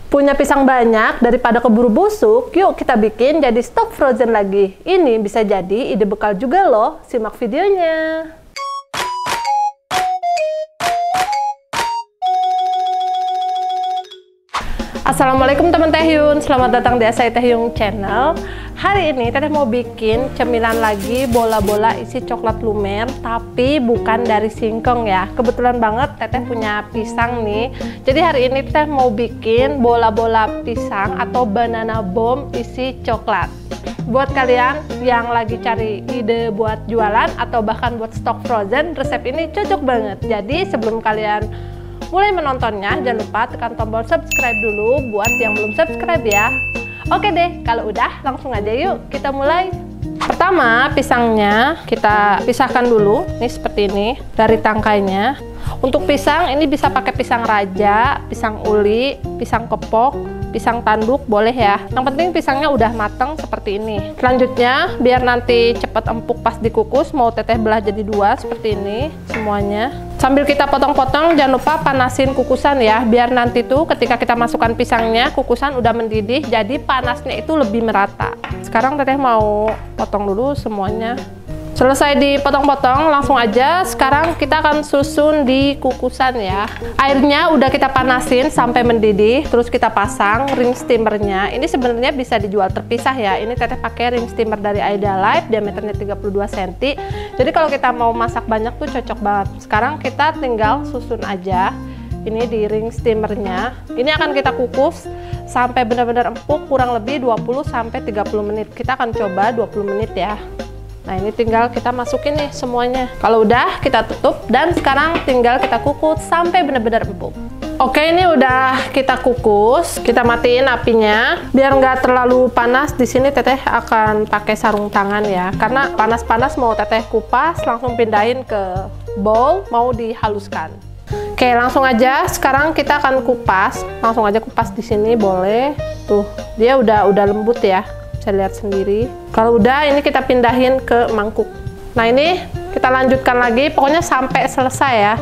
Punya pisang banyak daripada keburu busuk, yuk kita bikin jadi stok frozen lagi. Ini bisa jadi ide bekal juga loh, simak videonya. Assalamualaikum teman Taehyung, selamat datang di Asai Taehyung Channel. Hari ini Teteh mau bikin cemilan lagi, bola-bola isi coklat lumer, tapi bukan dari singkong ya. Kebetulan banget Teteh punya pisang nih. Jadi hari ini Teteh mau bikin bola-bola pisang atau banana bomb isi coklat. Buat kalian yang lagi cari ide buat jualan atau bahkan buat stok frozen, resep ini cocok banget. Jadi sebelum kalian mulai menontonnya, jangan lupa tekan tombol subscribe dulu buat yang belum subscribe ya. Oke deh, kalau udah langsung aja yuk kita mulai. Pertama, pisangnya kita pisahkan dulu, nih seperti ini, dari tangkainya. Untuk pisang ini bisa pakai pisang raja, pisang uli, pisang kepok, pisang tanduk boleh ya. Yang penting pisangnya udah matang seperti ini. Selanjutnya, biar nanti cepat empuk pas dikukus, mau Teteh belah jadi dua seperti ini semuanya. Sambil kita potong-potong, jangan lupa panasin kukusan ya, biar nanti tuh ketika kita masukkan pisangnya, kukusan udah mendidih, jadi panasnya itu lebih merata. Sekarang Teteh mau potong dulu semuanya. Selesai dipotong-potong, langsung aja sekarang kita akan susun di kukusan ya. Airnya udah kita panasin sampai mendidih, terus kita pasang ring steamernya. Ini sebenarnya bisa dijual terpisah ya. Ini Teteh pakai ring steamer dari Aida Life, diameternya 32 cm. Jadi kalau kita mau masak banyak tuh cocok banget. Sekarang kita tinggal susun aja ini di ring steamernya. Ini akan kita kukus sampai benar-benar empuk, kurang lebih 20-30 menit. Kita akan coba 20 menit ya. Nah ini tinggal kita masukin nih semuanya. Kalau udah kita tutup dan sekarang tinggal kita kukus sampai benar-benar empuk. Oke, ini udah kita kukus. Kita matiin apinya biar nggak terlalu panas. Di sini Teteh akan pakai sarung tangan ya, karena panas-panas mau Teteh kupas langsung pindahin ke bowl mau dihaluskan. Oke, langsung aja sekarang kita akan kupas. Langsung aja kupas di sini boleh. Tuh, dia udah lembut ya. Bisa lihat sendiri. Kalau udah ini kita pindahin ke mangkuk. Nah ini kita lanjutkan lagi, pokoknya sampai selesai ya.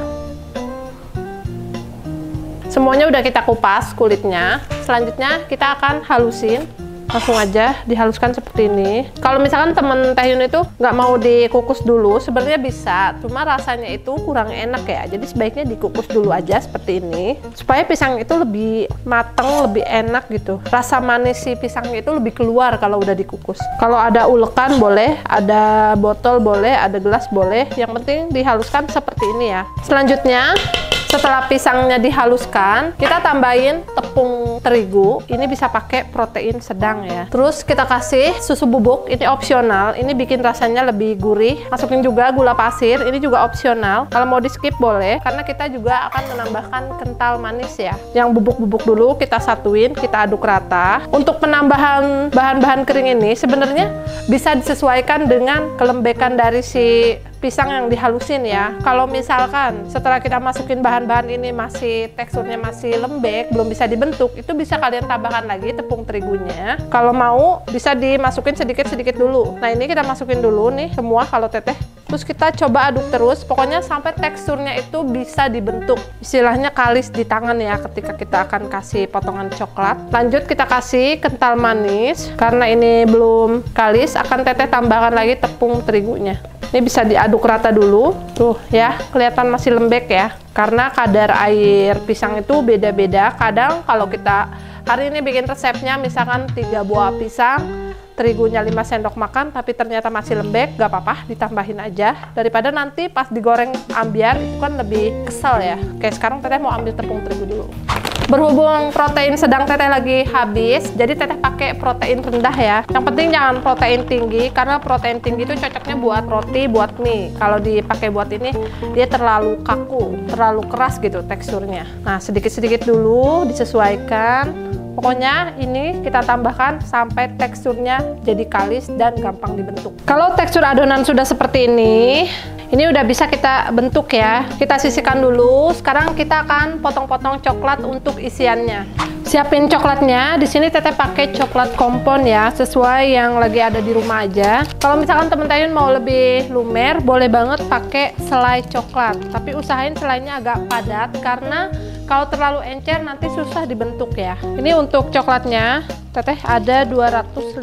Semuanya udah kita kupas kulitnya. Selanjutnya kita akan halusin. Langsung aja dihaluskan seperti ini. Kalau misalkan temen Taehyung itu nggak mau dikukus dulu, sebenarnya bisa, cuma rasanya itu kurang enak ya. Jadi sebaiknya dikukus dulu aja seperti ini, supaya pisang itu lebih mateng, lebih enak gitu. Rasa manis si pisangnya itu lebih keluar kalau udah dikukus. Kalau ada ulekan boleh, ada botol boleh, ada gelas boleh. Yang penting dihaluskan seperti ini ya. Selanjutnya, setelah pisangnya dihaluskan, kita tambahin tepung terigu. Ini bisa pakai protein sedang ya. Terus kita kasih susu bubuk, ini opsional. Ini bikin rasanya lebih gurih. Masukin juga gula pasir, ini juga opsional. Kalau mau di skip boleh, karena kita juga akan menambahkan kental manis ya. Yang bubuk-bubuk dulu kita satuin, kita aduk rata. Untuk penambahan bahan-bahan kering ini sebenarnya bisa disesuaikan dengan kelembekan dari si pisang yang dihalusin ya. Kalau misalkan setelah kita masukin bahan-bahan ini masih teksturnya masih lembek, belum bisa dibentuk, itu bisa kalian tambahkan lagi tepung terigunya. Kalau mau bisa dimasukin sedikit-sedikit dulu. Nah ini kita masukin dulu nih semua kalau Teteh. Terus kita coba aduk terus, pokoknya sampai teksturnya itu bisa dibentuk. Istilahnya kalis di tangan ya ketika kita akan kasih potongan coklat. Lanjut kita kasih kental manis. Karena ini belum kalis, akan Teteh tambahkan lagi tepung terigunya. Ini bisa diaduk rata dulu. Tuh ya, kelihatan masih lembek ya. Karena kadar air pisang itu beda-beda. Kadang kalau kita hari ini bikin resepnya misalkan 3 buah pisang, terigunya 5 sendok makan, tapi ternyata masih lembek, gak apa-apa, ditambahin aja. Daripada nanti pas digoreng ambiar, itu kan lebih kesel ya. Oke, sekarang Teteh mau ambil tepung terigu dulu. Berhubung protein sedang Teteh lagi habis, jadi Teteh pakai protein rendah ya. Yang penting jangan protein tinggi, karena protein tinggi itu cocoknya buat roti, buat mie. Kalau dipakai buat ini, dia terlalu kaku, terlalu keras gitu teksturnya. Nah, sedikit-sedikit dulu disesuaikan. Pokoknya ini kita tambahkan sampai teksturnya jadi kalis dan gampang dibentuk. Kalau tekstur adonan sudah seperti ini udah bisa kita bentuk ya. Kita sisihkan dulu. Sekarang kita akan potong-potong coklat untuk isiannya. Siapin coklatnya. Di sini Teteh pakai coklat kompon ya, sesuai yang lagi ada di rumah aja. Kalau misalkan temen Taehyung mau lebih lumer, boleh banget pakai selai coklat. Tapi usahain selainya agak padat karena Kalau terlalu encer nanti susah dibentuk ya. Ini untuk coklatnya, Teteh ada 250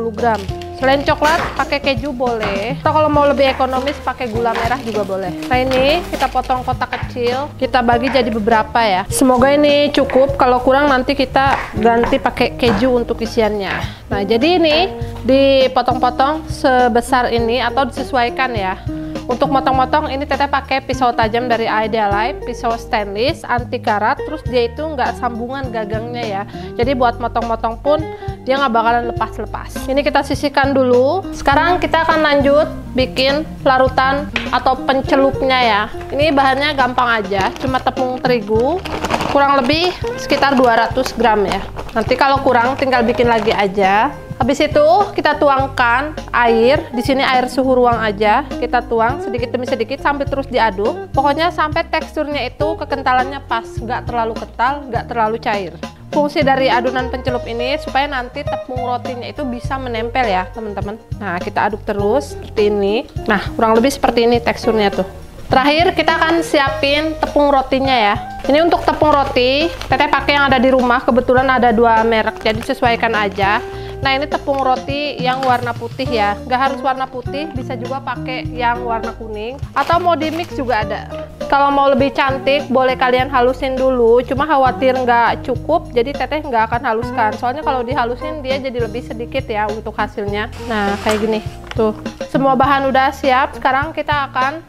gram. Selain coklat, pakai keju boleh. Atau kalau mau lebih ekonomis, pakai gula merah juga boleh. Nah ini kita potong kotak kecil, kita bagi jadi beberapa ya. Semoga ini cukup. Kalau kurang nanti kita ganti pakai keju untuk isiannya. Nah jadi ini dipotong-potong sebesar ini atau disesuaikan ya. Untuk motong-motong ini Teteh pakai pisau tajam dari Idealife, pisau stainless anti karat, terus dia itu nggak sambungan gagangnya ya. Jadi buat motong-motong pun dia nggak bakalan lepas-lepas. Ini kita sisihkan dulu. Sekarang kita akan lanjut bikin larutan atau pencelupnya ya. Ini bahannya gampang aja, cuma tepung terigu, kurang lebih sekitar 200 gram ya. Nanti kalau kurang tinggal bikin lagi aja. Habis itu kita tuangkan air, di sini air suhu ruang aja, kita tuang sedikit demi sedikit sampai terus diaduk. Pokoknya sampai teksturnya itu kekentalannya pas, nggak terlalu kental, nggak terlalu cair. Fungsi dari adonan pencelup ini supaya nanti tepung rotinya itu bisa menempel ya teman-teman. Nah kita aduk terus seperti ini. Nah kurang lebih seperti ini teksturnya tuh. Terakhir kita akan siapin tepung rotinya ya. Ini untuk tepung roti, Teteh pakai yang ada di rumah, kebetulan ada 2 merek, jadi sesuaikan aja. Nah ini tepung roti yang warna putih ya, nggak harus warna putih, bisa juga pakai yang warna kuning atau mau di mix juga ada. Kalau mau lebih cantik boleh kalian halusin dulu, cuma khawatir nggak cukup jadi Teteh nggak akan haluskan, soalnya kalau dihalusin dia jadi lebih sedikit ya untuk hasilnya. Nah kayak gini tuh, semua bahan udah siap, sekarang kita akan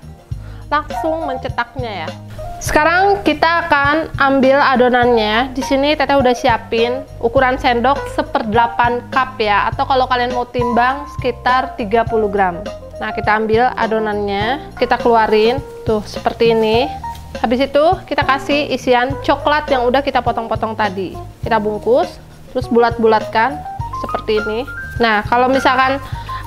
langsung mencetaknya ya. Sekarang kita akan ambil adonannya. Di sini Teteh udah siapin ukuran sendok 1/8 cup ya, atau kalau kalian mau timbang sekitar 30 gram. Nah, kita ambil adonannya, kita keluarin tuh seperti ini. Habis itu kita kasih isian coklat yang udah kita potong-potong tadi. Kita bungkus, terus bulat-bulatkan seperti ini. Nah, kalau misalkan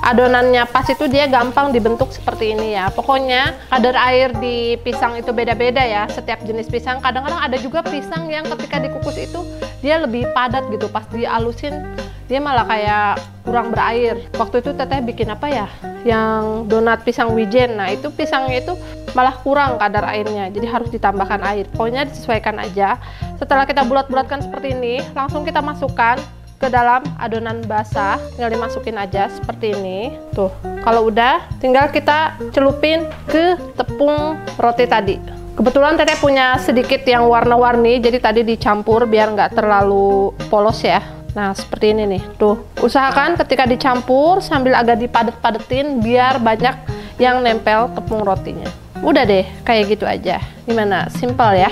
adonannya pas itu dia gampang dibentuk seperti ini ya. Pokoknya kadar air di pisang itu beda-beda ya, setiap jenis pisang. Kadang-kadang ada juga pisang yang ketika dikukus itu dia lebih padat gitu, pas dialusin dia malah kayak kurang berair. Waktu itu Teteh bikin apa ya, yang donat pisang wijen. Nah itu pisangnya itu malah kurang kadar airnya, jadi harus ditambahkan air. Pokoknya disesuaikan aja. Setelah kita bulat-bulatkan seperti ini, langsung kita masukkan ke dalam adonan basah, tinggal dimasukin aja seperti ini tuh. Kalau udah tinggal kita celupin ke tepung roti tadi. Kebetulan Teteh punya sedikit yang warna-warni, jadi tadi dicampur biar nggak terlalu polos ya. Nah seperti ini nih tuh, usahakan ketika dicampur sambil agak dipadet-padetin biar banyak yang nempel tepung rotinya. Udah deh kayak gitu aja. Gimana, simple ya,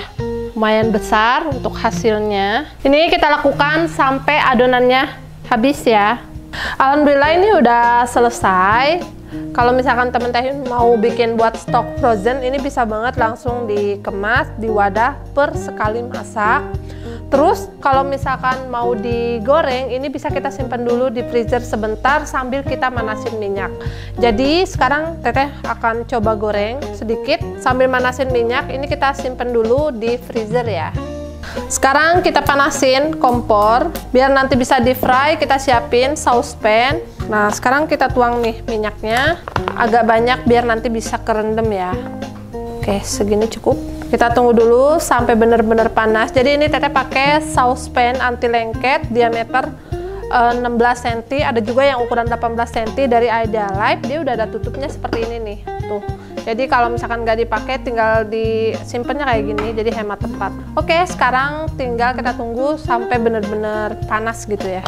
lumayan besar untuk hasilnya. Ini kita lakukan sampai adonannya habis ya. Alhamdulillah ini udah selesai. Kalau misalkan teman-teman mau bikin buat stok frozen, ini bisa banget langsung dikemas di wadah per sekali masak. Terus kalau misalkan mau digoreng, ini bisa kita simpan dulu di freezer sebentar sambil kita manasin minyak. Jadi sekarang Teteh akan coba goreng sedikit sambil manasin minyak. Ini kita simpan dulu di freezer ya. Sekarang kita panasin kompor biar nanti bisa di fry. Kita siapin saucepan. Nah sekarang kita tuang nih minyaknya agak banyak biar nanti bisa kerendam ya. Oke segini cukup. Kita tunggu dulu sampai benar-benar panas. Jadi ini Teteh pakai saucepan anti lengket diameter 16 cm. Ada juga yang ukuran 18 cm dari Idealife. Dia udah ada tutupnya seperti ini nih. Tuh. Jadi kalau misalkan nggak dipakai tinggal disimpannya kayak gini. Jadi hemat tempat. Oke, sekarang tinggal kita tunggu sampai benar-benar panas gitu ya.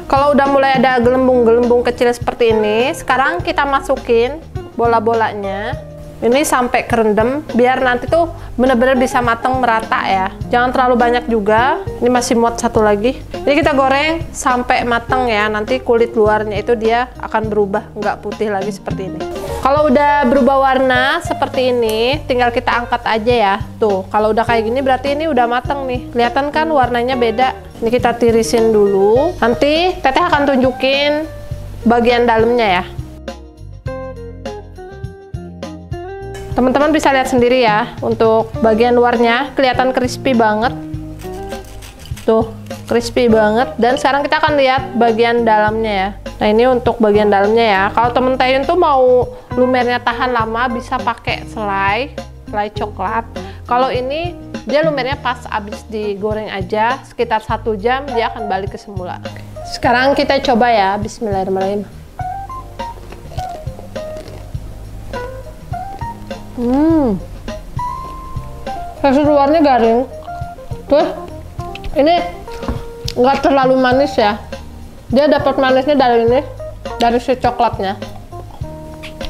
Kalau udah mulai ada gelembung-gelembung kecil seperti ini, sekarang kita masukin bola-bolanya. Ini sampai kerendam biar nanti tuh bener-bener bisa mateng merata ya. Jangan terlalu banyak juga. Ini masih muat satu lagi. Jadi kita goreng sampai mateng ya. Nanti kulit luarnya itu dia akan berubah, nggak putih lagi seperti ini. Kalau udah berubah warna seperti ini, tinggal kita angkat aja ya. Tuh, kalau udah kayak gini berarti ini udah mateng nih. Kelihatan kan warnanya beda. Ini kita tirisin dulu. Nanti Teteh akan tunjukin bagian dalamnya ya. Teman-teman bisa lihat sendiri ya, untuk bagian luarnya kelihatan crispy banget. Tuh, crispy banget. Dan sekarang kita akan lihat bagian dalamnya ya. Nah, ini untuk bagian dalamnya ya. Kalau temen-temen tuh mau lumernya tahan lama, bisa pakai selai coklat. Kalau ini Dia lumernya pas abis digoreng aja, sekitar 1 jam dia akan balik ke semula. Sekarang kita coba ya, bismillahirrahmanirrahim. Tekstur luarnya garing. Terus ini nggak terlalu manis ya. Dia dapat manisnya dari ini, dari si coklatnya.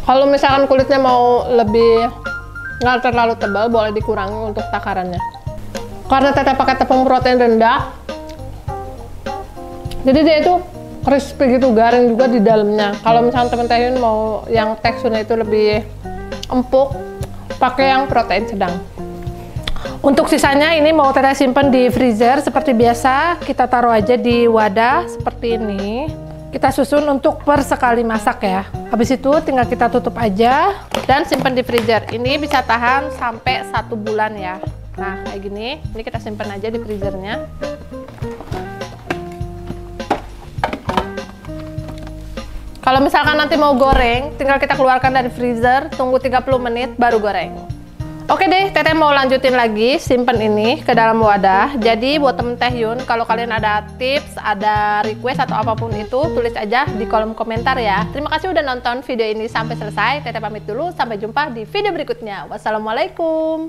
Kalau misalkan kulitnya mau lebih nggak terlalu tebal, boleh dikurangi untuk takarannya. Karena Teteh pakai tepung protein rendah, jadi dia itu crispy gitu, garing juga di dalamnya. Kalau misalkan teman Taehyun mau yang teksturnya itu lebih empuk, pakai yang protein sedang. Untuk sisanya ini mau Teteh simpen di freezer seperti biasa. Kita taruh aja di wadah seperti ini. Kita susun untuk per sekali masak ya. Habis itu tinggal kita tutup aja dan simpan di freezer. Ini bisa tahan sampai 1 bulan ya. Nah kayak gini, ini kita simpan aja di freezernya. Kalau misalkan nanti mau goreng, tinggal kita keluarkan dari freezer, tunggu 30 menit baru goreng. Oke deh, Teteh mau lanjutin lagi simpen ini ke dalam wadah. Jadi buat temen Taehyun, kalau kalian ada tips, ada request atau apapun itu, tulis aja di kolom komentar ya. Terima kasih udah nonton video ini sampai selesai. Teteh pamit dulu, sampai jumpa di video berikutnya. Wassalamualaikum.